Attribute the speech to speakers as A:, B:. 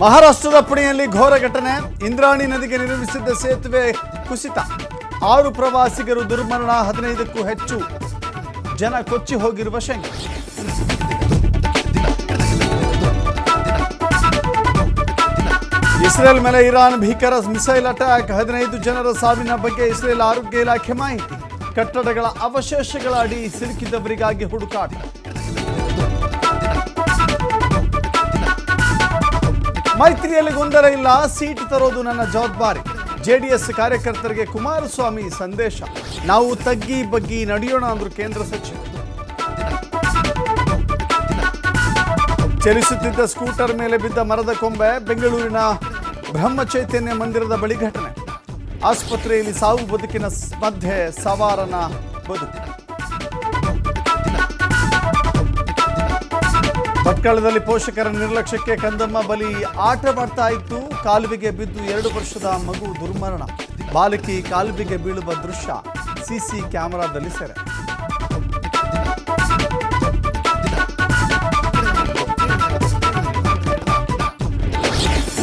A: ಮಹಾರಾಷ್ಟ್ರದ ಪುಣೆಯಲ್ಲಿ ಘೋರ ಘಟನೆ. ಇಂದ್ರಾಣಿ ನದಿಗೆ ನಿರ್ಮಿಸಿದ್ದ ಸೇತುವೆ ಕುಸಿತ. 6 ಪ್ರವಾಸಿಗರು ದುರ್ಮರಣ, 15ಕ್ಕೂ ಹೆಚ್ಚು ಜನ ಕೊಚ್ಚಿ ಹೋಗಿರುವ ಶಂಕೆ. ಇಸ್ರೇಲ್ ಮೇಲೆ ಇರಾನ್ ಭೀಕರ ಮಿಸೈಲ್ ಅಟ್ಯಾಕ್. 15 ಜನರ ಸಾವಿನ ಬಗ್ಗೆ ಇಸ್ರೇಲ್ ಆರೋಗ್ಯ ಇಲಾಖೆ ಮಾಹಿತಿ. ಕಟ್ಟಡಗಳ ಅವಶೇಷಗಳ ಅಡಿ ಸಿಲುಕಿದವರಿಗಾಗಿ ಹುಡುಕಾಟ. ಮೈತ್ರಿಯಲ್ಲಿ ಗೊಂದಲ ಇಲ್ಲ, ಸೀಟ್ ತರೋದು ನನ್ನ ಜವಾಬ್ದಾರಿ. ಜೆಡಿಎಸ್ ಕಾರ್ಯಕರ್ತರಿಗೆ ಕುಮಾರಸ್ವಾಮಿ ಸಂದೇಶ. ನಾವು ತಗ್ಗಿ ಬಗ್ಗಿ ನಡೆಯೋಣ ಅಂದ್ರು ಕೇಂದ್ರ ಸಚಿವ. ಚಲಿಸುತ್ತಿದ್ದ ಸ್ಕೂಟರ್ ಮೇಲೆ ಬಿದ್ದ ಮರದ ಕೊಂಬೆ. ಬೆಂಗಳೂರಿನ ಬ್ರಹ್ಮಚೈತನ್ಯ ಮಂದಿರದ ಬಳಿ ಘಟನೆ. ಆಸ್ಪತ್ರೆಯಲ್ಲಿ ಸಾವು ಬದುಕಿನ ಮಧ್ಯೆ ಸವಾರನ ಬದುಕು. ಭಟ್ಕಳದಲ್ಲಿ ಪೋಷಕರ ನಿರ್ಲಕ್ಷ್ಯಕ್ಕೆ ಕಂದಮ್ಮ ಬಲಿ. ಆಟವಾಡ್ತಾ ಇತ್ತು, ಕಾಲುವೆಗೆ ಬಿದ್ದು 2 ವರ್ಷದ ಮಗು ದುರ್ಮರಣ. ಬಾಲಕಿ ಕಾಲುವೆಗೆ ಬೀಳುವ ದೃಶ್ಯ ಸಿಸಿ ಕ್ಯಾಮೆರಾದಲ್ಲಿ ಸೆರೆ.